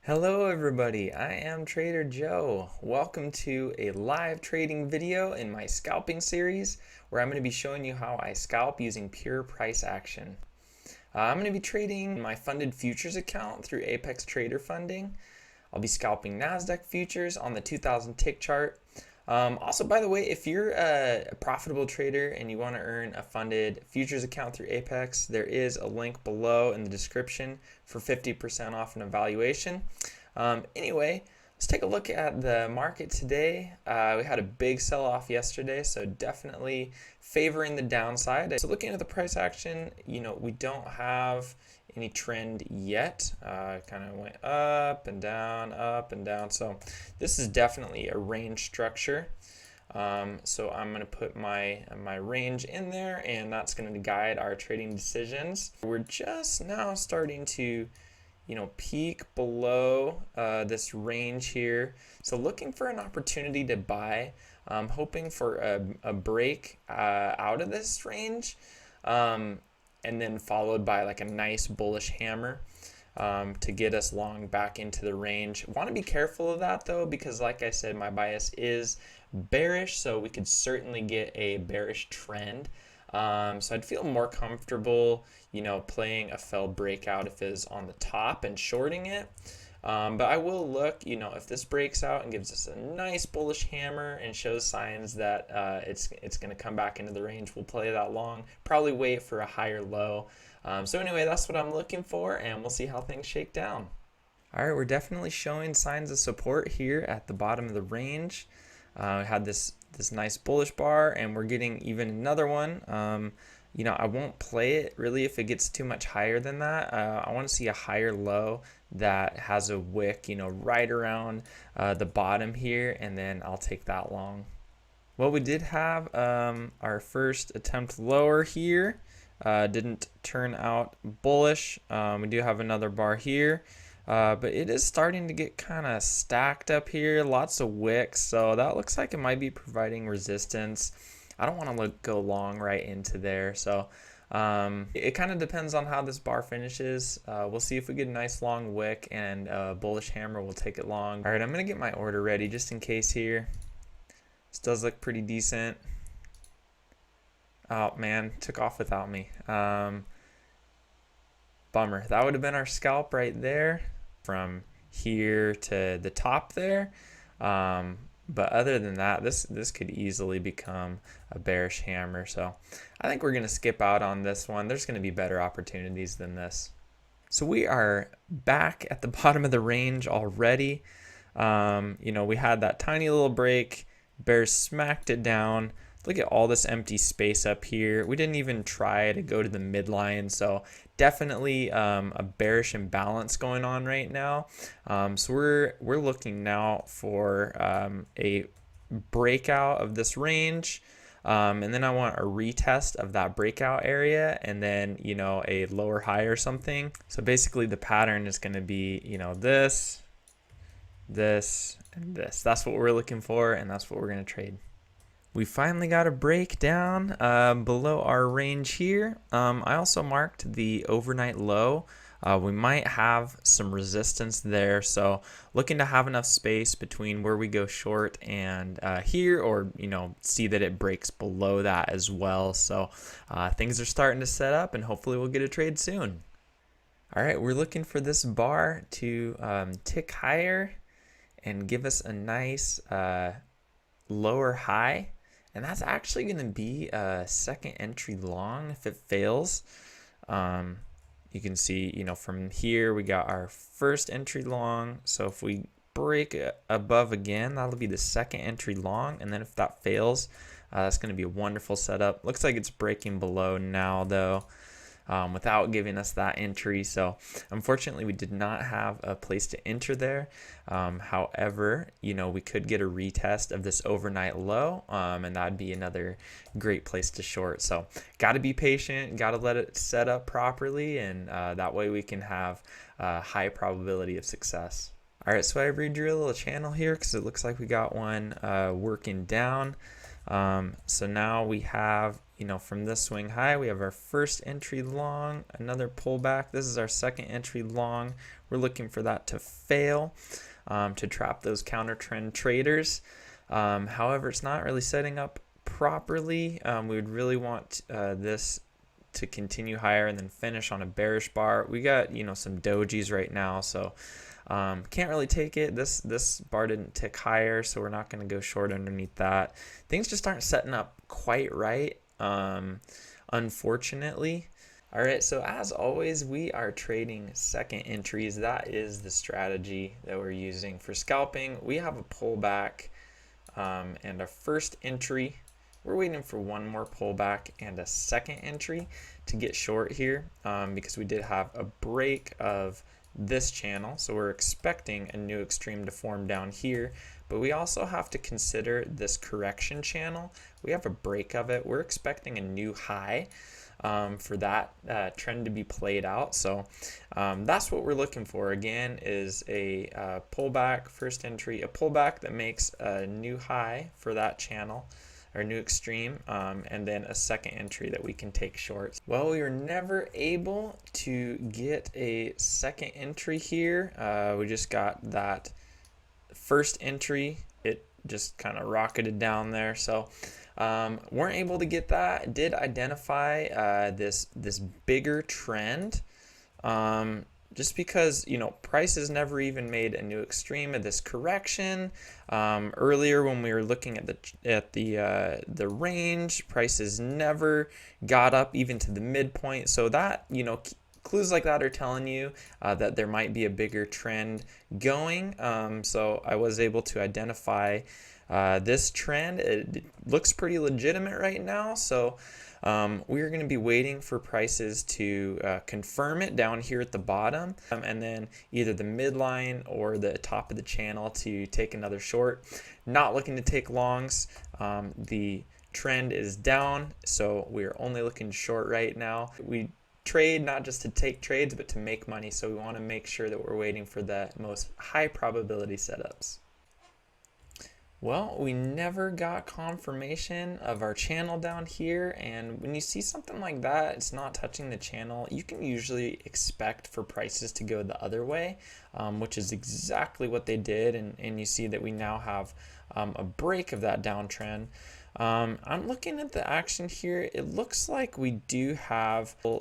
Hello everybody, I am Trader Joe. Welcome to a live trading video in my scalping series where I'm going to be showing you how I scalp using pure price action. I'm going to be trading my funded futures account through Apex Trader Funding. I'll be scalping NASDAQ futures on the 2000 tick chart. Also, by the way, if you're a profitable trader and you want to earn a funded futures account through Apex, there is a link below in the description for 50% off an evaluation. Anyway, let's take a look at the market today. We had a big sell-off yesterday, so definitely favoring the downside. So looking at the price action, we don't have any trend yet. Kind of went up and down. So this is definitely a range structure. So I'm going to put my range in there, and that's going to guide our trading decisions. We're just now starting to peak below this range here. So looking for an opportunity to buy, hoping for a break out of this range, and then followed by like a nice bullish hammer to get us long back into the range. Want to be careful of that though, because like I said, my bias is bearish, so we could certainly get a bearish trend. So I'd feel more comfortable, playing a failed breakout if it's on the top and shorting it. But I will look, if this breaks out and gives us a nice bullish hammer and shows signs that it's going to come back into the range, we'll play that long. Probably wait for a higher low. So anyway, that's what I'm looking for, and we'll see how things shake down. All right, we're definitely showing signs of support here at the bottom of the range. We had this nice bullish bar, and we're getting even another one. I won't play it really if it gets too much higher than that. I want to see a higher low that has a wick, right around the bottom here, and then I'll take that long. Well, we did have our first attempt lower here. Didn't turn out bullish. We do have another bar here. But it is starting to get kind of stacked up here, lots of wicks, so that looks like it might be providing resistance. I don't want to go long right into there, so it kind of depends on how this bar finishes. We'll see if we get a nice long wick and a bullish hammer, we'll take it long. All right, I'm going to get my order ready just in case here. This does look pretty decent. Oh man, took off without me. Bummer. That would have been our scalp right there from here to the top there. But other than that, this could easily become a bearish hammer. So I think we're going to skip out on this one. There's going to be better opportunities than this. So we are back at the bottom of the range already. We had that tiny little break. Bears smacked it down. Look at all this empty space up here. We didn't even try to go to the midline, so definitely a bearish imbalance going on right now. So we're looking now for a breakout of this range, and then I want a retest of that breakout area, and then a lower high or something. So basically the pattern is going to be this, and this. That's what we're looking for, and that's what we're going to trade. We finally got a breakdown below our range here. I also marked the overnight low. We might have some resistance there, so looking to have enough space between where we go short and here, or see that it breaks below that as well. So things are starting to set up, and hopefully we'll get a trade soon. All right, we're looking for this bar to tick higher and give us a nice lower high. And that's actually going to be a second entry long if it fails. You can see, from here we got our first entry long. So if we break above again, that'll be the second entry long. And then if that fails, that's going to be a wonderful setup. Looks like it's breaking below now though. Without giving us that entry. So unfortunately we did not have a place to enter there. However, we could get a retest of this overnight low, and that'd be another great place to short. So got to be patient, got to let it set up properly, and that way we can have a high probability of success. All right, so I redrew a channel here because it looks like we got one working down. So now we have from this swing high, we have our first entry long, another pullback. This is our second entry long. We're looking for that to fail to trap those counter trend traders. However, it's not really setting up properly. We would really want this to continue higher and then finish on a bearish bar. We got some dojis right now, so can't really take it. This bar didn't tick higher, so we're not going to go short underneath that. Things just aren't setting up quite right, unfortunately. All right, so as always, we are trading second entries. That is the strategy that we're using for scalping. We have a pullback and a first entry. We're waiting for one more pullback and a second entry to get short here because we did have a break of this channel. So we're expecting a new extreme to form down here, but we also have to consider this correction channel. We have a break of it. We're expecting a new high for that trend to be played out. So that's what we're looking for. Again, is a pullback, first entry, a pullback that makes a new high for that channel, or new extreme, and then a second entry that we can take short. Well, we were never able to get a second entry here. We just got that first entry. It just kind of rocketed down there, so weren't able to get that. Did identify this bigger trend, just because prices never even made a new extreme of this correction. Earlier when we were looking at the range, prices never got up even to the midpoint. So that clues like that are telling you that there might be a bigger trend going. So I was able to identify this trend. It looks pretty legitimate right now. So we're going to be waiting for prices to confirm it down here at the bottom, and then either the midline or the top of the channel to take another short. Not looking to take longs. The trend is down, so we're only looking short right now. We trade not just to take trades, but to make money, so we want to make sure that we're waiting for the most high probability setups. Well, we never got confirmation of our channel down here, and when you see something like that, it's not touching the channel, you can usually expect for prices to go the other way, which is exactly what they did, and you see that we now have a break of that downtrend. I'm looking at the action here. It looks like we do have a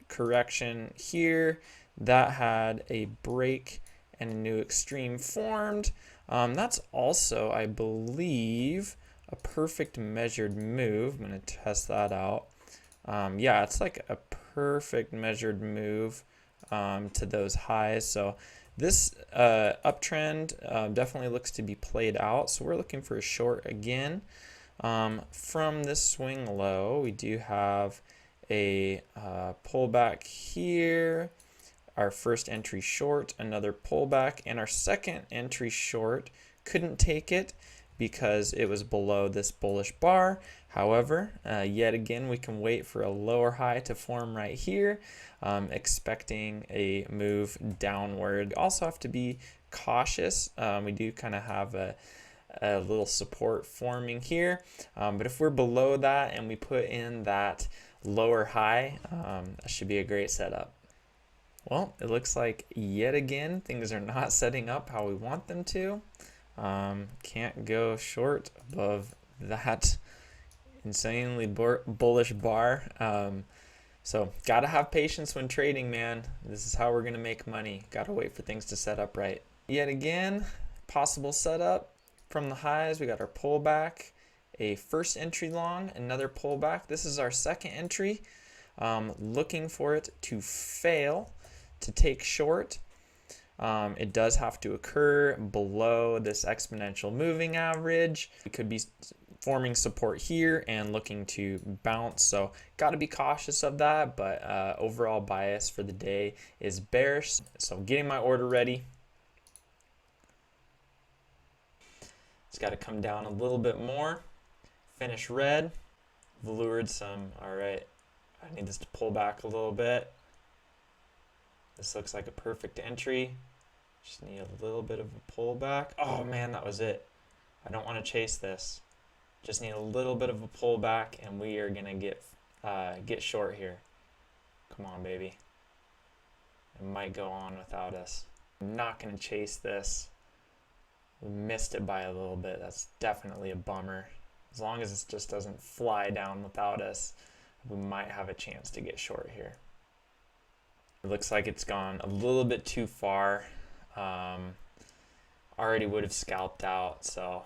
correction here that had a break and a new extreme formed. That's also, I believe, a perfect measured move. I'm going to test that out. Yeah, it's like a perfect measured move to those highs. So this uptrend definitely looks to be played out. So we're looking for a short again. From this swing low, we do have a pullback here. Our first entry short, another pullback, and our second entry short couldn't take it because it was below this bullish bar. However, yet again, we can wait for a lower high to form right here, expecting a move downward. We also have to be cautious. We do kind of have a little support forming here, but if we're below that and we put in that lower high, that should be a great setup. Well, it looks like yet again things are not setting up how we want them to. Can't go short above that insanely bullish bar. So gotta have patience when trading, man. This is how we're gonna make money. Gotta wait for things to set up right. Yet again, possible setup from the highs. We got our pullback, a first entry long, another pullback. This is our second entry. Looking for it to fail to take short. It does have to occur below this exponential moving average. We could be forming support here and looking to bounce, so got to be cautious of that, but overall bias for the day is bearish. So getting my order ready. It's got to come down a little bit more. Finish red. Lured some. All right, I need this to pull back a little bit. This looks like a perfect entry. Just need a little bit of a pullback. Oh man, that was it. I don't want to chase this. Just need a little bit of a pullback and we are gonna get get short here. Come on, baby. It might go on without us. I'm not going to chase this. We missed it by a little bit. That's definitely a bummer. As long as it just doesn't fly down without us, we might have a chance to get short here. It looks like it's gone a little bit too far. Already would have scalped out, so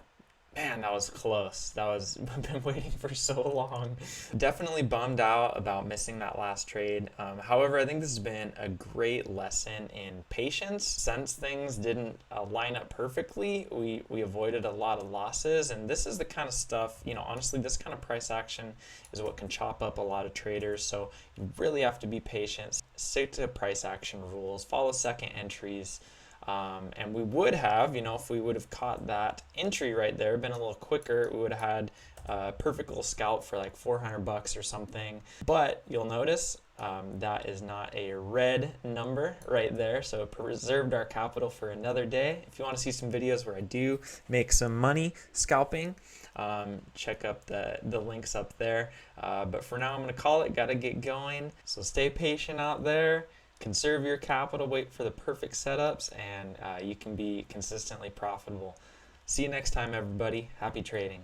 man, that was close. I've been waiting for so long. Definitely bummed out about missing that last trade. However, I think this has been a great lesson in patience. Since things didn't line up perfectly, we avoided a lot of losses. And this is the kind of stuff, you know, honestly, this kind of price action is what can chop up a lot of traders. So you really have to be patient, stick to price action rules, follow second entries. And we would have, you know, if we would have caught that entry right there, been a little quicker, we would have had a perfect little scalp for like $400 or something. But you'll notice that is not a red number right there, so it preserved our capital for another day. If you want to see some videos where I do make some money scalping, check up the links up there. But for now, I'm going to call it. Got to get going. So stay patient out there. Conserve your capital, wait for the perfect setups, and you can be consistently profitable. See you next time, everybody. Happy trading.